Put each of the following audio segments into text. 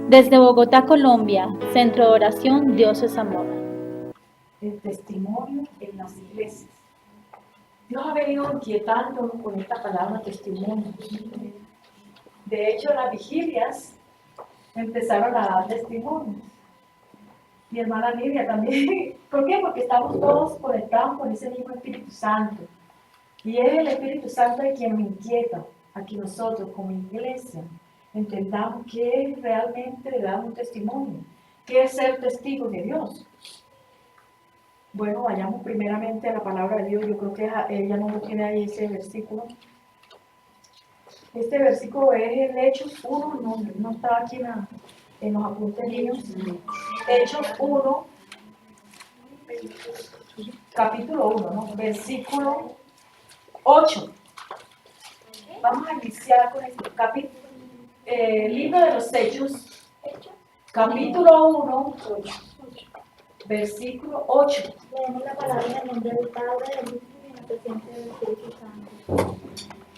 Desde Bogotá, Colombia, Centro de Oración Dios es Amor. El testimonio en las iglesias. Dios ha venido inquietándonos con esta palabra testimonio. De hecho, las vigilias empezaron a dar testimonios. Mi hermana Lidia también. ¿Por qué? Porque estamos todos conectados con ese mismo Espíritu Santo. Y es el Espíritu Santo el quien me inquieta a que nosotros como iglesia entendamos qué es realmente dar un testimonio, qué es ser testigo de Dios. Bueno, vayamos primeramente a la palabra de Dios. Yo creo que ella no lo tiene ahí ese versículo. Este versículo es el Hechos 1, no está aquí en los apuntes míos. Hechos 1, capítulo 1, ¿no? Versículo 8. Vamos a iniciar con este capítulo. Libro de los Hechos, capítulo 1, versículo 8. Leemos la palabra en el nombre del Padre, del Hijo y en la presencia del Espíritu Santo.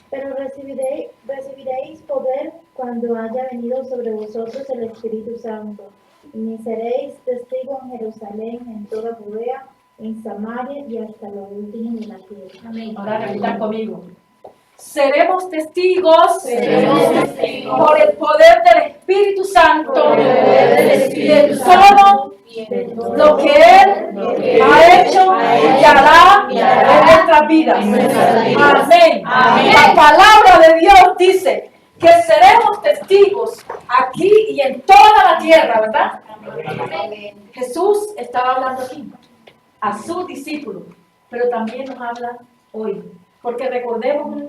Pero recibiréis poder cuando haya venido sobre vosotros el Espíritu Santo, y me seréis testigos en Jerusalén, en toda Judea, en Samaria y hasta lo último de la tierra. Amén. Ahora repitan conmigo. Seremos testigos, por el poder del Espíritu Santo de todo lo que Él ha hecho y hará en nuestras vidas. Amén. La palabra de Dios dice que seremos testigos aquí y en toda la tierra, ¿verdad? Jesús estaba hablando aquí a sus discípulos, pero también nos habla hoy. Porque recordemos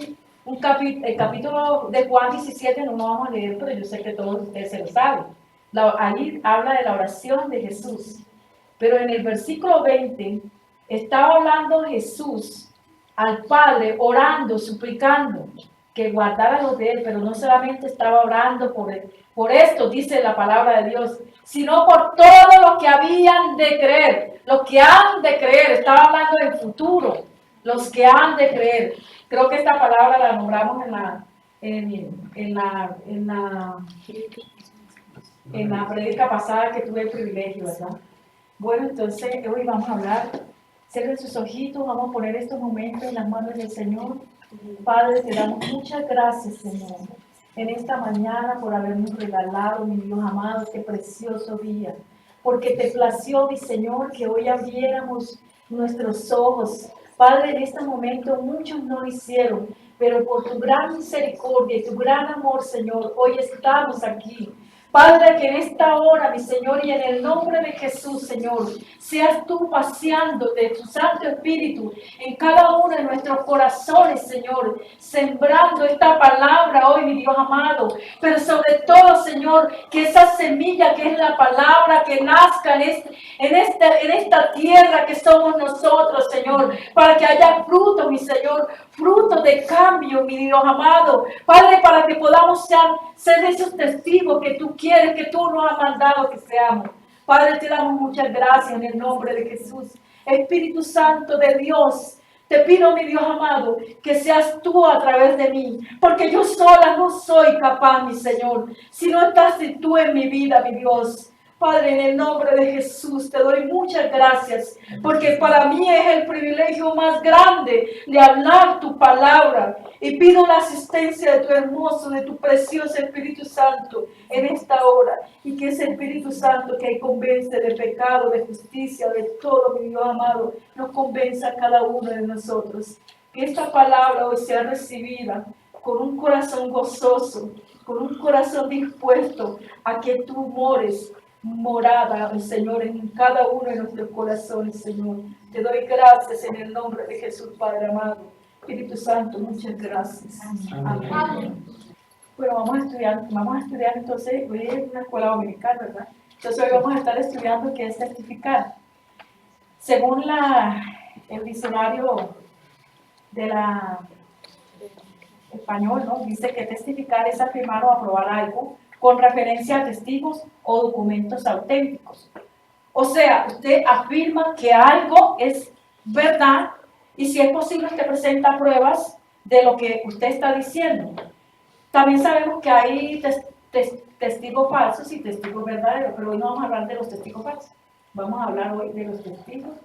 el capítulo de Juan 17, no lo vamos a leer, pero yo sé que todos ustedes se lo saben. Ahí habla de la oración de Jesús. Pero en el versículo 20 estaba hablando Jesús al Padre, orando, suplicando que guardara los de Él, pero no solamente estaba orando por esto, dice la palabra de Dios, sino por todos los que habían de creer, los que han de creer. Estaba hablando del futuro, los que han de creer. Creo que esta palabra la nombramos en la prédica pasada que tuve el privilegio, ¿verdad? Bueno, entonces hoy vamos a hablar, cierren sus ojitos, vamos a poner estos momentos en las manos del Señor. Padre, te damos muchas gracias, Señor, en esta mañana por habernos regalado, mi Dios amado, este precioso día, porque te plació, mi Señor, que hoy abriéramos nuestros ojos. Padre, en este momento muchos no lo hicieron, pero por tu gran misericordia y tu gran amor, Señor, hoy estamos aquí. Padre, que en esta hora, mi Señor, y en el nombre de Jesús, Señor, seas tú paseando de tu Santo Espíritu en cada uno de nuestros corazones, Señor, sembrando esta palabra hoy, mi Dios amado, pero sobre todo, Señor, que esa semilla que es la palabra que nazca en esta tierra que somos nosotros, Señor, para que haya fruto, mi Señor, fruto de cambio, mi Dios amado, Padre, para que podamos ser esos testigos que tú quieres, que tú nos has mandado que seamos. Padre, te damos muchas gracias en el nombre de Jesús. Espíritu Santo de Dios, te pido, mi Dios amado, que seas tú a través de mí, porque yo sola no soy capaz, mi Señor, si no estás tú en mi vida, mi Dios. Padre, en el nombre de Jesús te doy muchas gracias, porque para mí es el privilegio más grande de hablar tu palabra. Y pido la asistencia de tu hermoso, de tu precioso Espíritu Santo en esta hora. Y que ese Espíritu Santo que convence de pecado, de justicia, de todo, mi Dios amado, nos convenza a cada uno de nosotros. Que esta palabra hoy sea recibida con un corazón gozoso, con un corazón dispuesto a que tú mores morada, Señor, en cada uno de nuestros corazones, Señor. Te doy gracias en el nombre de Jesús, Padre amado. Espíritu Santo, muchas gracias. Amén. Amén. Bueno, vamos a estudiar entonces, hoy es una escuela dominical, ¿verdad? Entonces hoy vamos a estar estudiando qué es testificar. Según el diccionario de la español, ¿no? Dice que testificar es afirmar o aprobar algo con referencia a testigos o documentos auténticos. O sea, usted afirma que algo es verdad y si es posible usted presenta pruebas de lo que usted está diciendo. También sabemos que hay testigos falsos y testigos verdaderos, pero hoy no vamos a hablar de los testigos falsos, vamos a hablar hoy de los testigos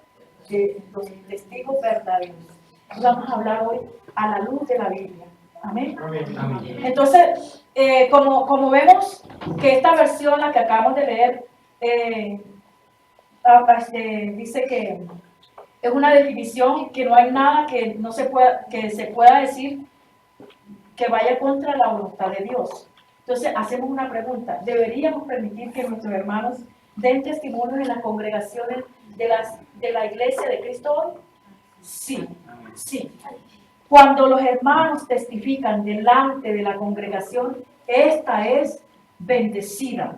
verdaderos. Vamos a hablar hoy a la luz de la Biblia. Amén. Amén. Entonces, como vemos que esta versión, la que acabamos de leer, dice que es una definición que no hay nada que se pueda decir que vaya contra la voluntad de Dios. Entonces, hacemos una pregunta: ¿deberíamos permitir que nuestros hermanos den testimonio en las congregaciones de la iglesia de Cristo hoy? Sí, sí. Cuando los hermanos testifican delante de la congregación, esta es bendecida.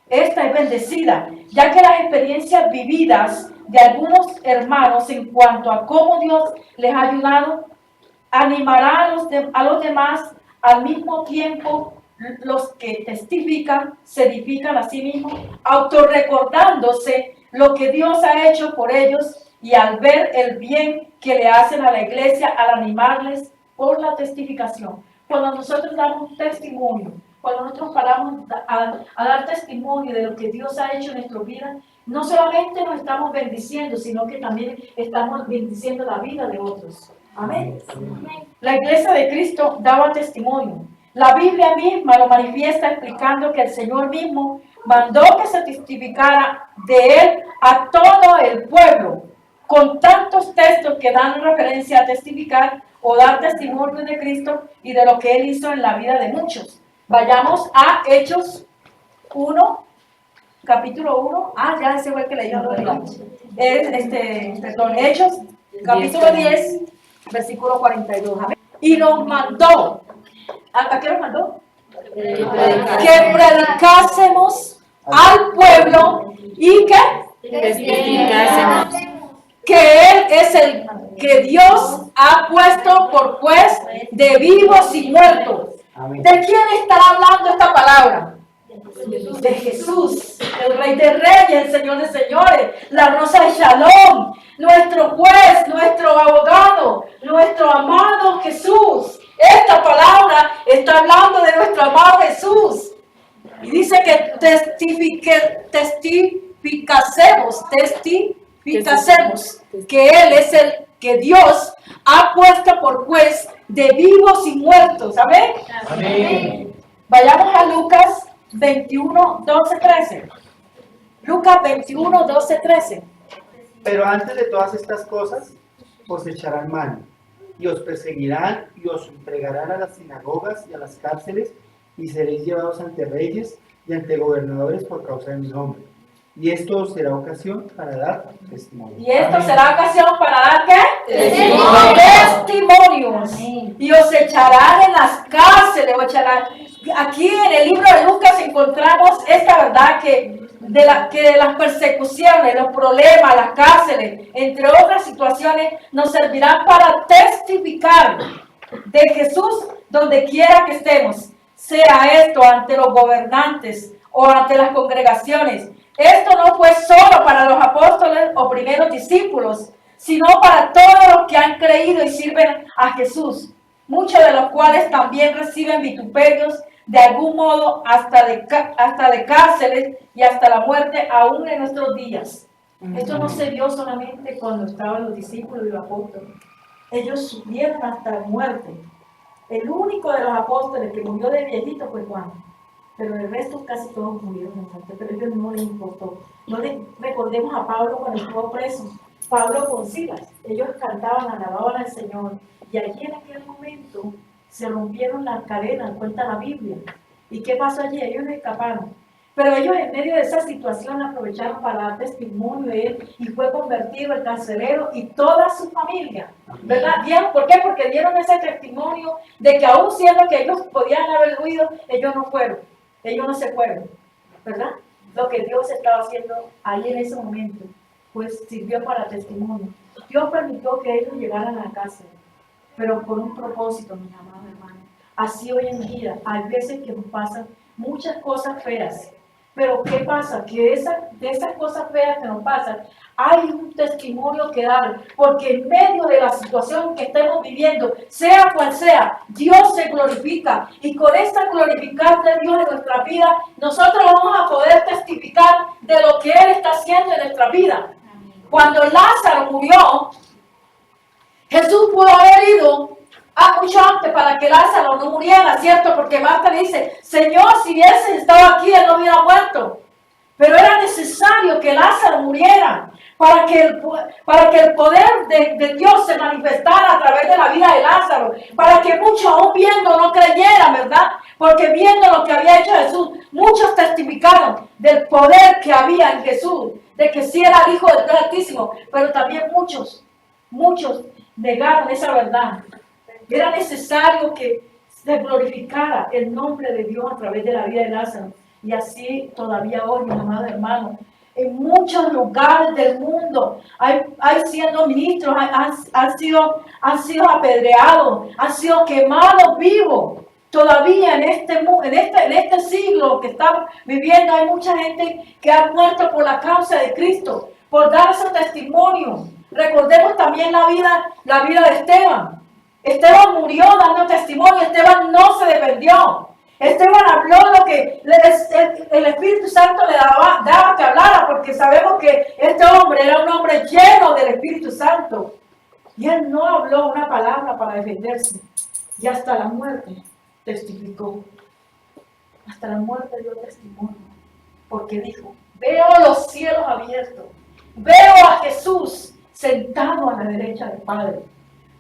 Esta es bendecida, ya que las experiencias vividas de algunos hermanos en cuanto a cómo Dios les ha ayudado, animará a los demás. Al mismo tiempo, los que testifican se edifican a sí mismos, autorrecordándose lo que Dios ha hecho por ellos, y al ver el bien que le hacen a la iglesia al animarles por la testificación. Cuando nosotros damos testimonio, cuando nosotros paramos a dar testimonio de lo que Dios ha hecho en nuestra vida, no solamente nos estamos bendiciendo, sino que también estamos bendiciendo la vida de otros. Amén. La iglesia de Cristo daba testimonio. La Biblia misma lo manifiesta explicando que el Señor mismo mandó que se testificara de Él a todo el pueblo, con tantos textos que dan referencia a testificar o dar testimonio de Cristo y de lo que Él hizo en la vida de muchos. Vayamos a Hechos 1, capítulo 1. Ya ese fue el que leímos. Hechos, capítulo 10, versículo 42. Y nos mandó, ¿a qué nos mandó? Que predicásemos al pueblo y que Testificásemos que Él es el que Dios ha puesto por juez de vivos y muertos. Amén. ¿De quién estará hablando esta palabra? De Jesús, el Rey de Reyes, el Señor de Señores, la Rosa de Shalom, nuestro juez, nuestro abogado, nuestro amado Jesús. Esta palabra está hablando de nuestro amado Jesús. Y dice que testificásemos que Él es el que Dios ha puesto por juez de vivos y muertos. Amén. Amén. Vayamos a Lucas 21, 12, 13. Lucas 21, 12, 13. Pero antes de todas estas cosas, os echarán mano, y os perseguirán, y os entregarán a las sinagogas y a las cárceles, y seréis llevados ante reyes y ante gobernadores por causa de mi nombre. Y esto os será ocasión para dar testimonio. Y esto será ocasión para dar ¿qué? Testimonios. Y os echarán en las cárceles. Aquí en el libro de Lucas encontramos esta verdad que de las persecuciones, los problemas, las cárceles, entre otras situaciones, nos servirán para testificar de Jesús donde quiera que estemos. Sea esto ante los gobernantes o ante las congregaciones. Esto no fue solo para los apóstoles o primeros discípulos, sino para todos los que han creído y sirven a Jesús, muchos de los cuales también reciben vituperios de algún modo hasta de cárceles y hasta la muerte aún en nuestros días. Esto no se dio solamente cuando estaban los discípulos y los apóstoles. Ellos sufrieron hasta la muerte. El único de los apóstoles que murió de viejito fue Juan. Pero el resto casi todos murieron en muerte, pero a ellos no les importó. Recordemos a Pablo cuando estuvo preso. Pablo con Silas, ellos cantaban, alababan al Señor. Y allí en aquel momento se rompieron las cadenas, cuenta la Biblia. ¿Y qué pasó allí? Ellos escaparon. Pero ellos en medio de esa situación aprovecharon para dar testimonio de Él y fue convertido el carcelero y toda su familia. ¿Verdad? ¿Por qué? Porque dieron ese testimonio de que aún siendo que ellos podían haber huido, ellos no fueron. Ellos no se fueron, ¿verdad? Lo que Dios estaba haciendo ahí en ese momento, pues sirvió para testimonio. Dios permitió que ellos llegaran a la cárcel, pero con un propósito, mis amados hermanos. Así hoy en día, hay veces que nos pasan muchas cosas feas, Pero ¿qué pasa? Que de esas cosas feas que nos pasan, hay un testimonio que dar, porque en medio de la situación que estemos viviendo, sea cual sea, Dios se glorifica, y con esta glorificar de Dios en nuestra vida, nosotros vamos a poder testificar de lo que Él está haciendo en nuestra vida. Cuando Lázaro murió, Jesús pudo haber ido mucho antes para que Lázaro no muriera, ¿cierto? Porque Marta le dice, Señor, si hubiese estado aquí, él no hubiera muerto. Pero era necesario que Lázaro muriera para que el poder de Dios se manifestara a través de la vida de Lázaro, para que muchos aún viendo no creyeran, ¿verdad? Porque viendo lo que había hecho Jesús, muchos testificaron del poder que había en Jesús, de que sí era el Hijo del Dios Altísimo, pero también muchos negaron esa verdad. Era necesario que se glorificara el nombre de Dios a través de la vida de Lázaro. Y así todavía hoy, mis amados hermanos, en muchos lugares del mundo hay siendo ministros, han sido apedreados, han sido quemados vivos. Todavía en este siglo que estamos viviendo hay mucha gente que ha muerto por la causa de Cristo, por dar ese testimonio. Recordemos también la vida de Esteban. Esteban murió dando testimonio, Esteban no se defendió. Esteban habló lo que el Espíritu Santo le daba que hablara, porque sabemos que este hombre era un hombre lleno del Espíritu Santo. Y él no habló una palabra para defenderse. Y hasta la muerte testificó. Hasta la muerte dio testimonio. Porque dijo, veo los cielos abiertos. Veo a Jesús sentado a la derecha del Padre.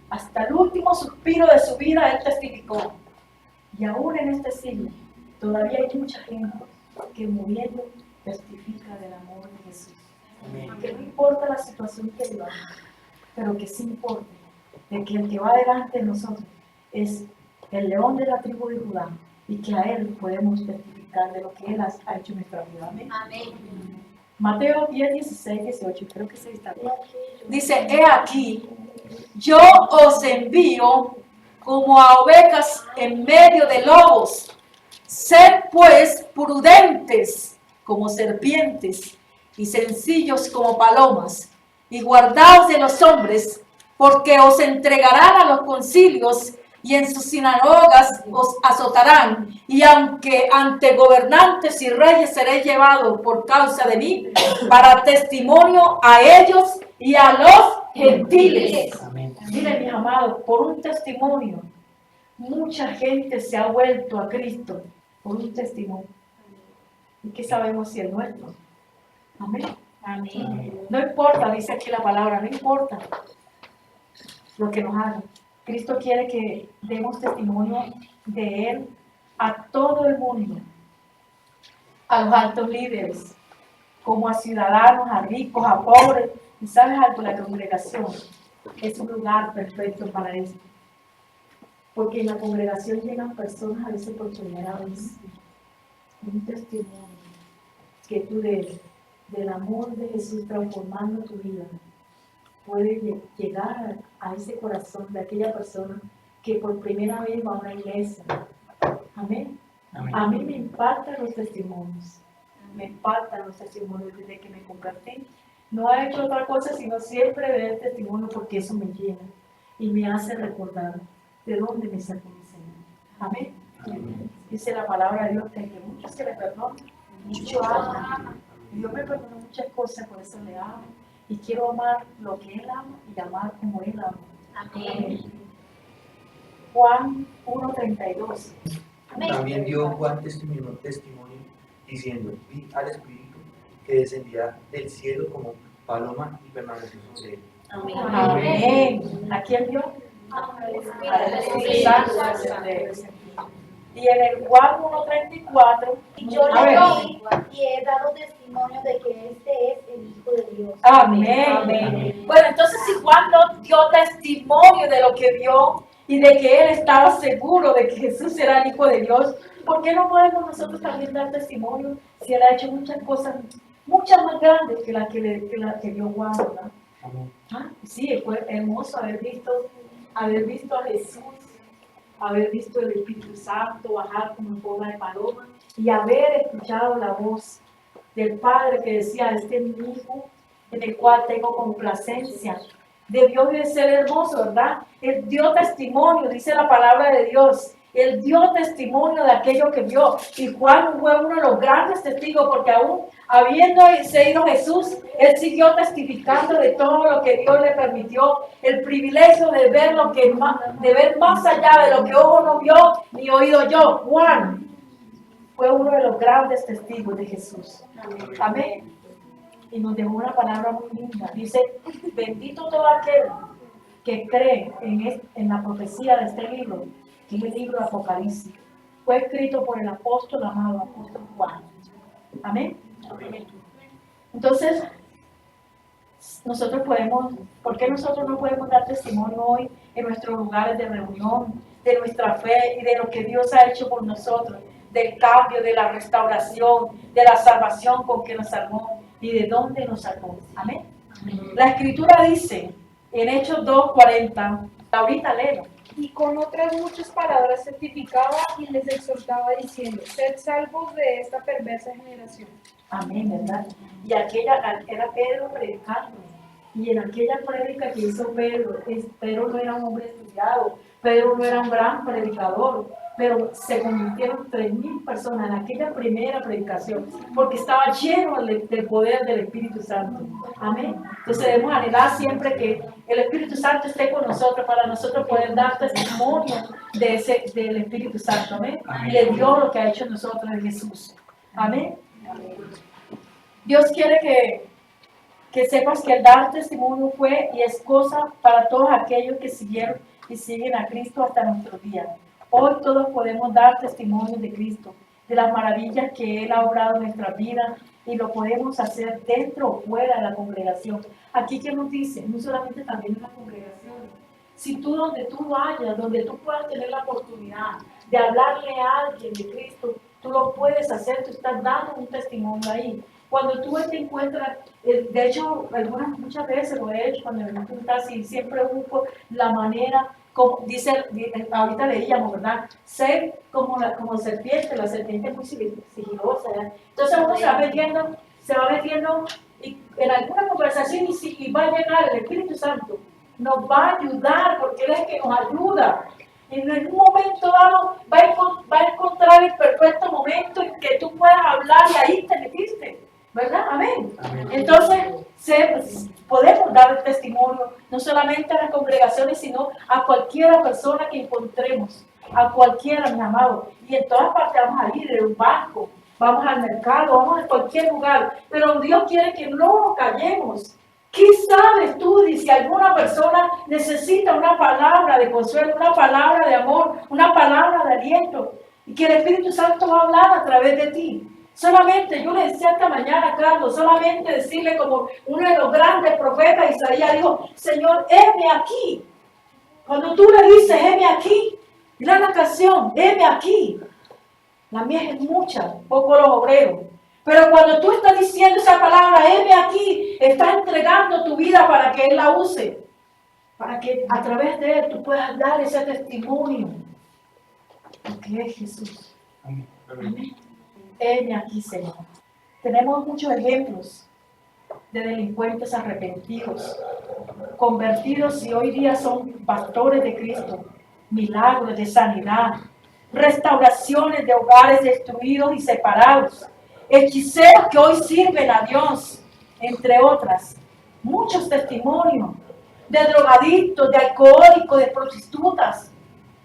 Hasta el último suspiro de su vida él testificó. Y aún en este siglo, todavía hay mucha gente que muriendo testifica del amor de Jesús. Que no importa la situación que vivamos, pero que sí importa de que el que va delante de nosotros es el león de la tribu de Judá y que a él podemos testificar de lo que él ha hecho en nuestra vida. Amén. Amén. Mateo 10, 16, 18, creo que se está bien. Dice, he aquí, yo os envío como a ovejas en medio de lobos. Sed pues prudentes como serpientes y sencillos como palomas, y guardaos de los hombres, porque os entregarán a los concilios y en sus sinagogas os azotarán, y aunque ante gobernantes y reyes seréis llevados por causa de mí, para testimonio a ellos y a los gentiles. Amén. Miren, mis amados, por un testimonio, mucha gente se ha vuelto a Cristo por un testimonio. ¿Y qué sabemos si es nuestro? Amén. Amén. No importa, dice aquí la palabra, no importa lo que nos hagan. Cristo quiere que demos testimonio de Él a todo el mundo, a los altos líderes, como a ciudadanos, a ricos, a pobres. Y sabes algo, la congregación es un lugar perfecto para eso. Porque en la congregación llegan personas a veces por primera vez. Un testimonio que tú del amor de Jesús transformando tu vida puede llegar a ese corazón de aquella persona que por primera vez va a una iglesia. Amén. Amén. A mí me impactan los testimonios. Me impactan los testimonios desde que me convertí. No he hecho otra cosa sino siempre ver el testimonio, porque eso me llena y me hace recordar de dónde me sacó mi Señor. Amén. Amén. Dice la palabra de Dios que mucho se le perdona, mucho ama. Dios me perdonó muchas cosas, por eso le amo. Y quiero amar lo que Él ama y amar como Él ama. Amén. Juan 1:32. También dio Juan testimonio diciendo, vi al Espíritu que descendía del cielo como paloma y permaneció sobre él. Amén. ¿A quién vio? Al Espíritu Santo. Y en el Juan 1:34, Y yo a le ver. doy y he dado testimonio de que este es el Hijo de Dios. Amén. Amén. Bueno, entonces si Juan no dio testimonio de lo que vio y de que él estaba seguro de que Jesús era el Hijo de Dios, ¿por qué no podemos nosotros también dar testimonio si él ha hecho muchas cosas, muchas más grandes que la que vio Juan, ¿verdad? Amén. Sí, fue hermoso haber visto a Jesús, haber visto el Espíritu Santo bajar como en forma de paloma y haber escuchado la voz del Padre que decía, este es mi Hijo en el cual tengo complacencia. Debió de ser hermoso, ¿verdad? Él dio testimonio, dice la palabra de Dios. Él dio testimonio de aquello que vio. Y Juan fue uno de los grandes testigos, porque aún habiendo ido Jesús, él siguió testificando de todo lo que Dios le permitió. El privilegio de ver de ver más allá de lo que ojo no vio ni oído yo. Juan fue uno de los grandes testigos de Jesús. Amén. Y nos dejó una palabra muy linda. Dice, bendito todo aquel que cree en la profecía de este libro, que es el libro de Apocalipsis. Fue escrito por el apóstol amado, apóstol Juan. Amén. Entonces, ¿por qué nosotros no podemos dar testimonio hoy en nuestros lugares de reunión, de nuestra fe y de lo que Dios ha hecho por nosotros, del cambio, de la restauración, de la salvación con que nos salvó y de dónde nos sacó? Amén. La escritura dice en Hechos 2:40, ahorita leo. Y con otras muchas palabras testificaba y les exhortaba diciendo, sed salvos de esta perversa generación. Amén, ¿verdad? Y aquella era Pedro predicando. Y en aquella prédica que hizo Pedro no era un hombre estudiado, Pedro no era un gran predicador, pero se convirtieron 3,000 personas en aquella primera predicación, porque estaba lleno del poder del Espíritu Santo. Amén. Entonces debemos anhelar siempre que el Espíritu Santo esté con nosotros, para nosotros poder dar testimonio del Espíritu Santo. Amén. Y de Dios lo que ha hecho en nosotros en Jesús. Amén. Dios quiere que sepas que el dar testimonio fue y es cosa para todos aquellos que siguieron y siguen a Cristo hasta nuestros días. Hoy todos podemos dar testimonio de Cristo, de las maravillas que Él ha obrado en nuestra vida, y lo podemos hacer dentro o fuera de la congregación. Aquí que nos dice, no solamente también en la congregación, si tú donde tú vayas, donde tú puedas tener la oportunidad de hablarle a alguien de Cristo, tú lo puedes hacer, tú estás dando un testimonio ahí. Cuando tú te encuentras, de hecho, muchas veces lo he hecho, cuando me preguntas, y siempre busco la manera, como dice, ahorita leíamos, ¿verdad? Ser como serpiente, la serpiente es muy sigilosa, ¿verdad? Entonces uno se va metiendo y en alguna conversación y va a llegar el Espíritu Santo, nos va a ayudar, porque Él es el que nos ayuda. En algún momento dado va a encontrar el perfecto momento en que tú puedas hablar y ahí te metiste, ¿verdad? Amén. Entonces, podemos dar testimonio no solamente a las congregaciones, sino a cualquiera persona que encontremos, a cualquiera, mi amado. Y en todas partes vamos a ir, en un banco, vamos al mercado, vamos a cualquier lugar. Pero Dios quiere que no nos callemos. ¿Qué sabes tú si alguna persona necesita una palabra de consuelo, una palabra de amor, una palabra de aliento? Y que el Espíritu Santo va a hablar a través de ti. Solamente, yo le decía esta mañana a Carlos, solamente decirle como uno de los grandes profetas, Isaías dijo, Señor, heme aquí. Cuando tú le dices, heme aquí, mira la canción, heme aquí. La mies es mucha, poco los obreros. Pero cuando tú estás diciendo esa palabra, heme aquí, estás entregando tu vida para que Él la use. Para que a través de Él tú puedas dar ese testimonio. Porque es Jesús. Amén. Amén. Heme aquí, Señor. Tenemos muchos ejemplos de delincuentes arrepentidos, convertidos y hoy día son pastores de Cristo. Milagros de sanidad, restauraciones de hogares destruidos y separados, hechiceros que hoy sirven a Dios, entre otras. Muchos testimonios de drogadictos, de alcohólicos, de prostitutas,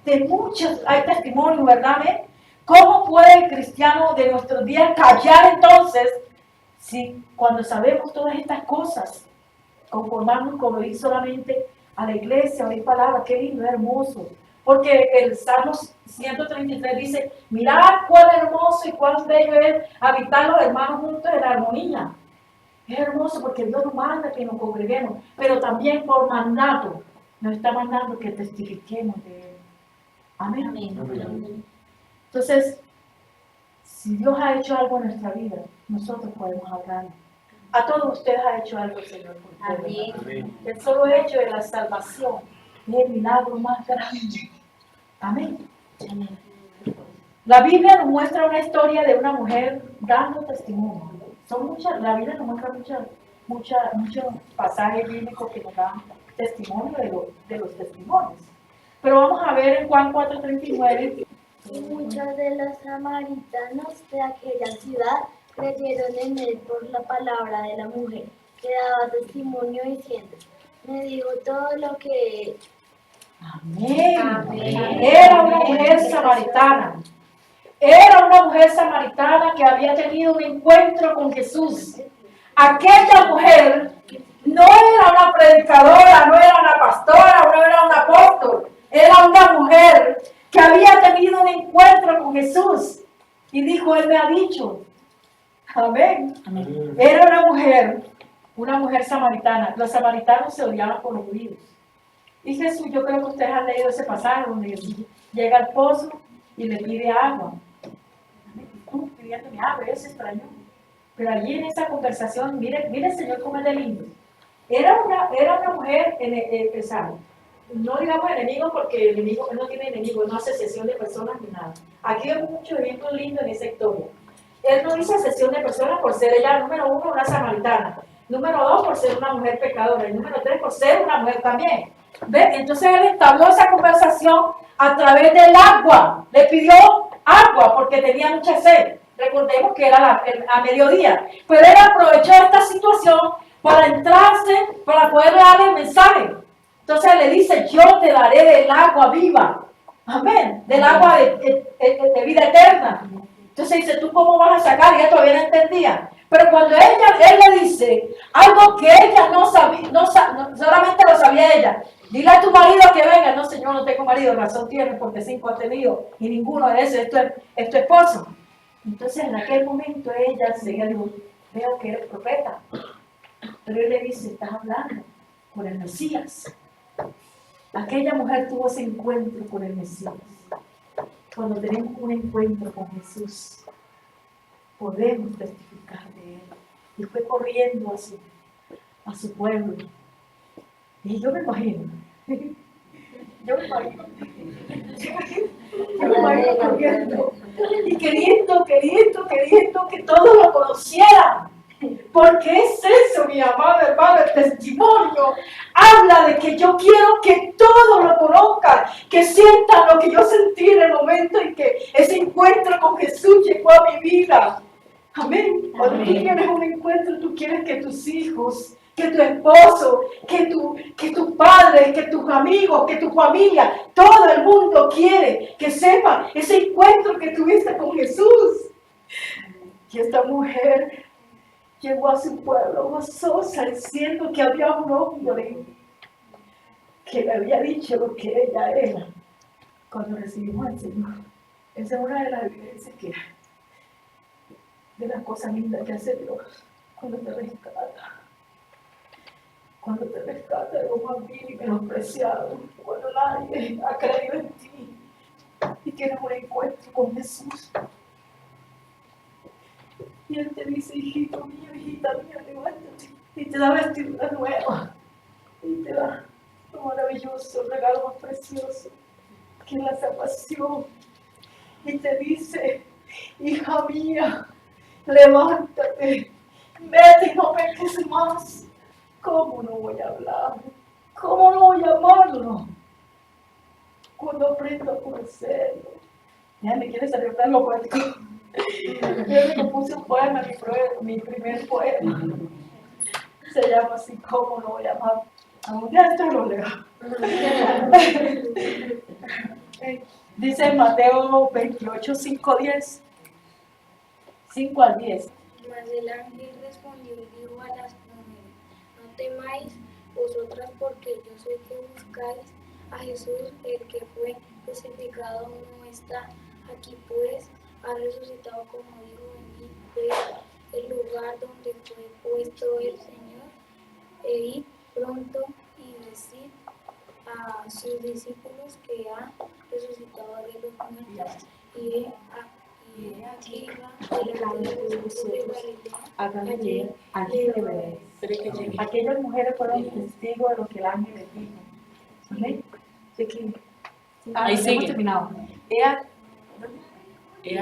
de muchos hay testimonios, ¿verdad? ¿Cómo puede el cristiano de nuestros días callar entonces si cuando sabemos todas estas cosas, conformarnos con oír solamente a la iglesia, oír palabras? Qué lindo, hermoso. Porque el Salmo 133 dice, mirad cuán hermoso y cuán bello es habitar los hermanos juntos en armonía. Es hermoso porque Dios nos manda que nos congreguemos, pero también por mandato nos está mandando que testifiquemos de Él. Amén. Amén. Entonces, si Dios ha hecho algo en nuestra vida, nosotros podemos hablar. A todos ustedes ha hecho algo el Señor por ustedes. Amén. El solo hecho de la salvación es el milagro más grande. Amén. La Biblia nos muestra una historia de una mujer dando testimonio. Son muchas, la Biblia nos muestra muchos pasajes bíblicos que nos dan testimonio de los testimonios. Pero vamos a ver en Juan 4:39. Y muchos de los samaritanos de aquella ciudad creyeron en él por la palabra de la mujer, que daba testimonio diciendo, me dijo todo lo que... Amén. Amén. Era una mujer samaritana. Era una mujer samaritana que había tenido un encuentro con Jesús. Aquella mujer no era una predicadora, no era una pastora, no era un apóstol. Era una mujer que había tenido un encuentro con Jesús. Y dijo, Él me ha dicho. Amén. Era una mujer samaritana. Los samaritanos se odiaban por los judíos. Y Jesús, yo creo que ustedes han leído ese pasaje donde Jesús llega al pozo y le pide agua. ¿Cómo pidiéndome agua? Eso es extraño. Pero allí en esa conversación, mire el Señor cómo es de lindo. Era una mujer, no digamos enemigo porque el enemigo no tiene enemigo, no hace asociación de personas ni nada. Aquí vemos muchos ejemplos lindos en esa historia. Él no hizo asociación de personas por ser ella, número 1, una samaritana. Número 2, por ser una mujer pecadora. Y número 3, por ser una mujer también. ¿Ve? Entonces él entabló esa conversación a través del agua. Le pidió agua porque tenía mucha sed. Recordemos que era a mediodía. Pero él aprovechó esta situación para entrarse, para poder darle el mensaje. Entonces le dice, yo te daré del agua viva. Amén. Del agua de vida eterna. Entonces dice, ¿tú cómo vas a sacar? Y ella todavía no entendía. Pero cuando él le dice algo que ella no sabía, solamente lo sabía ella. Dile a tu marido que venga. No, señor, no tengo marido. Razón tiene porque 5 ha tenido. Y ninguno de esos es tu esposo. Entonces en aquel momento ella dijo, veo que eres profeta. Pero él le dice, estás hablando con el Mesías. Aquella mujer tuvo ese encuentro con el Mesías. Cuando tenemos un encuentro con Jesús, podemos testificar de Él. Y fue corriendo a su pueblo. Y yo me imagino corriendo. Y queriendo que todos lo conocieran. Porque es eso, mi amado hermano, el testimonio habla de que yo quiero que todos lo conozcan, que sientan lo que yo sentí en el momento en que ese encuentro con Jesús llegó a mi vida. Amén. Cuando tú tienes un encuentro, tú quieres que tus hijos, que tu esposo, que tu padre, que tus amigos, que tu familia, todo el mundo quiere que sepa ese encuentro que tuviste con Jesús. Y esta mujer llegó a su pueblo gozosa diciendo que había un hombre que le había dicho lo que ella era cuando recibimos al Señor. Esa es una de las evidencias de las cosas lindas que hace Dios cuando te rescata. Cuando te rescata de lo más vil y menospreciado, cuando nadie ha creído en ti y tienes un encuentro con Jesús. Y Él te dice, hijito mío, hijita mía, levántate. Y te da vestidura nueva. Y te da lo maravilloso, el regalo más precioso, que es la salvación. Y te dice, hija mía, levántate, vete y no peques más. ¿Cómo no voy a hablar? ¿Cómo no voy a amarlo? Cuando aprendo a conocerlo. Ya me quiere salir tan loco aquí. Yo le compuse un poema, mi primer poema. Se llama así, ¿cómo no voy a amar? Un día esto lo leo. Dice en Mateo 28, 5-10. 5 al 10. Mas el ángel respondió y dijo a las mujeres, no temáis vosotras porque yo sé que buscáis a Jesús, el que fue crucificado no está aquí, pues ha resucitado como dijo, venid, ved el lugar donde fue puesto el Señor, e id pronto y decid a sus discípulos que ha resucitado de los muertos, y he aquí va delante de vosotros de Galilea, allí le veréis. Aquellas mujeres fueron testigos de lo que el ángel les dijo. ¿Amén? Ahí sigue. Hemos terminado. He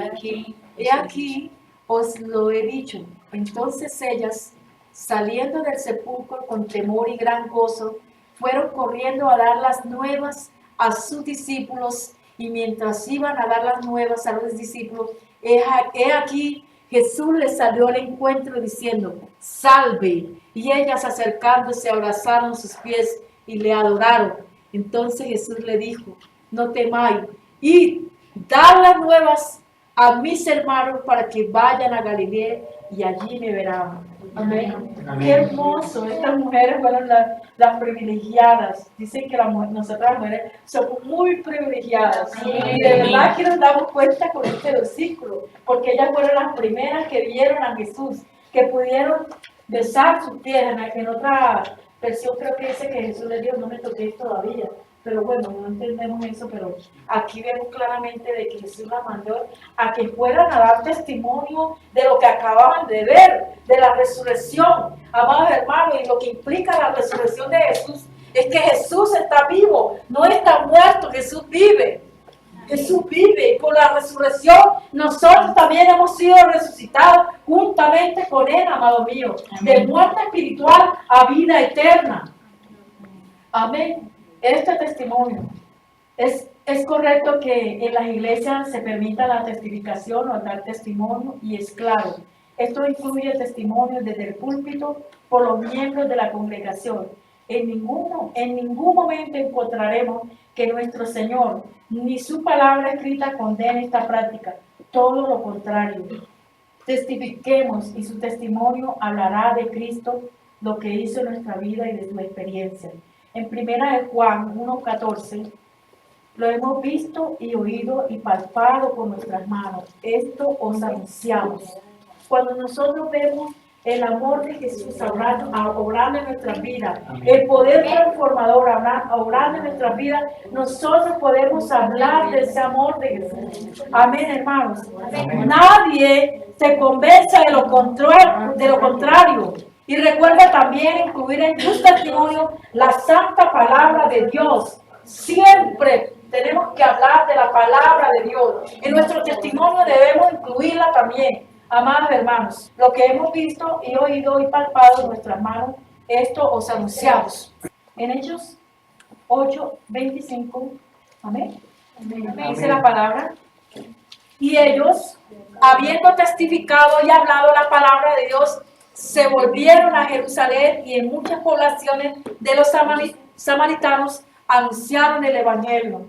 aquí os lo he dicho. Entonces ellas, saliendo del sepulcro con temor y gran gozo, fueron corriendo a dar las nuevas a sus discípulos, y mientras iban a dar las nuevas a los discípulos, he aquí Jesús les salió al encuentro diciendo, salve, y ellas acercándose abrazaron sus pies y le adoraron. Entonces Jesús le dijo, no temáis, id, dad las nuevas a mis hermanos para que vayan a Galilea y allí me verán. Amén. Amén. Qué hermoso. Estas mujeres fueron las privilegiadas. Dicen que nosotras las mujeres somos muy privilegiadas. Y de verdad que nos damos cuenta con este versículo, porque ellas fueron las primeras que vieron a Jesús, que pudieron besar sus pies. En otra versión creo que dice que Jesús les dijo, no me toquéis todavía. Pero bueno, no entendemos eso, pero aquí vemos claramente de que Jesús la mandó a que fueran a dar testimonio de lo que acababan de ver, de la resurrección, amados hermanos, y lo que implica la resurrección de Jesús es que Jesús está vivo, no está muerto, Jesús vive. Jesús vive y con la resurrección nosotros también hemos sido resucitados juntamente con Él, amado mío, de muerte espiritual a vida eterna. Amén. Este testimonio, es correcto que en las iglesias se permita la testificación o dar testimonio, y es claro, esto incluye testimonios desde el púlpito por los miembros de la congregación. En ningún momento encontraremos que nuestro Señor ni su palabra escrita condene esta práctica, todo lo contrario. Testifiquemos y su testimonio hablará de Cristo, lo que hizo en nuestra vida y de su experiencia. En 1 Juan 1:14, lo hemos visto y oído y palpado con nuestras manos. Esto os anunciamos. Cuando nosotros vemos el amor de Jesús obrando en nuestras vidas, el poder transformador obrando en nuestras vidas, nosotros podemos hablar de ese amor de Jesús. Amén, hermanos. Amén. Nadie se convence de lo contrario. Y recuerda también incluir en tus testimonios la santa palabra de Dios. Siempre tenemos que hablar de la palabra de Dios. En nuestro testimonio debemos incluirla también. Amados hermanos, lo que hemos visto y oído y palpado en nuestras manos, esto os anunciamos. En Hechos 8:25, amén. Dice la palabra. Y ellos, habiendo testificado y hablado la palabra de Dios, se volvieron a Jerusalén, y en muchas poblaciones de los samaritanos anunciaron el evangelio.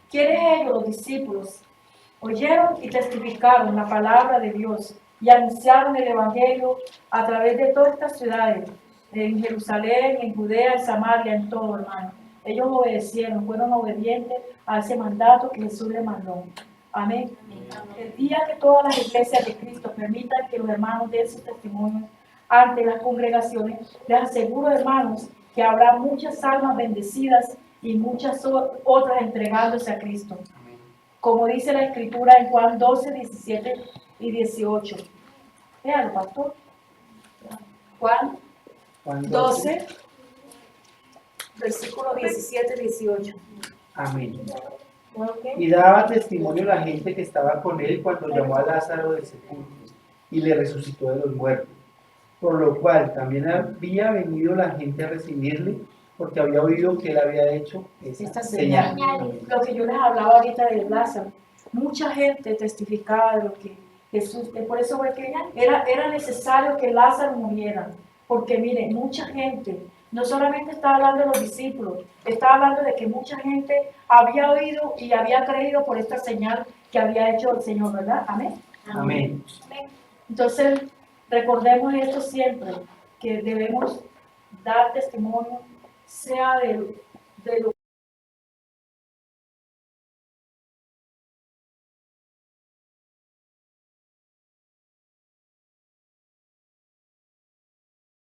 ¿Quiénes ellos? Los discípulos. Oyeron y testificaron la palabra de Dios y anunciaron el evangelio a través de todas estas ciudades, en Jerusalén, en Judea, en Samaria, en todo, hermano. Ellos obedecieron, fueron obedientes a ese mandato que Jesús les mandó. Amén. El día que todas las iglesias de Cristo permitan que los hermanos den sus testimonios ante las congregaciones, les aseguro, hermanos, que habrá muchas almas bendecidas y muchas otras entregándose a Cristo. Como dice la Escritura en Juan 12, 17 y 18. Véalo, pastor. Juan 12, versículo 17 y 18. Amén. Okay. Y daba testimonio la gente que estaba con él cuando llamó a Lázaro del sepulcro y le resucitó de los muertos. Por lo cual también había venido la gente a recibirle, porque había oído que él había hecho esta señal. Lo que yo les hablaba ahorita de Lázaro, mucha gente testificaba de lo que Jesús, por eso fue que era necesario que Lázaro muriera, porque mire, mucha gente, no solamente estaba hablando de los discípulos, estaba hablando de que mucha gente había oído y había creído por esta señal que había hecho el Señor, ¿verdad? Amén. Amén. Entonces, recordemos esto siempre, que debemos dar testimonio, sea de lo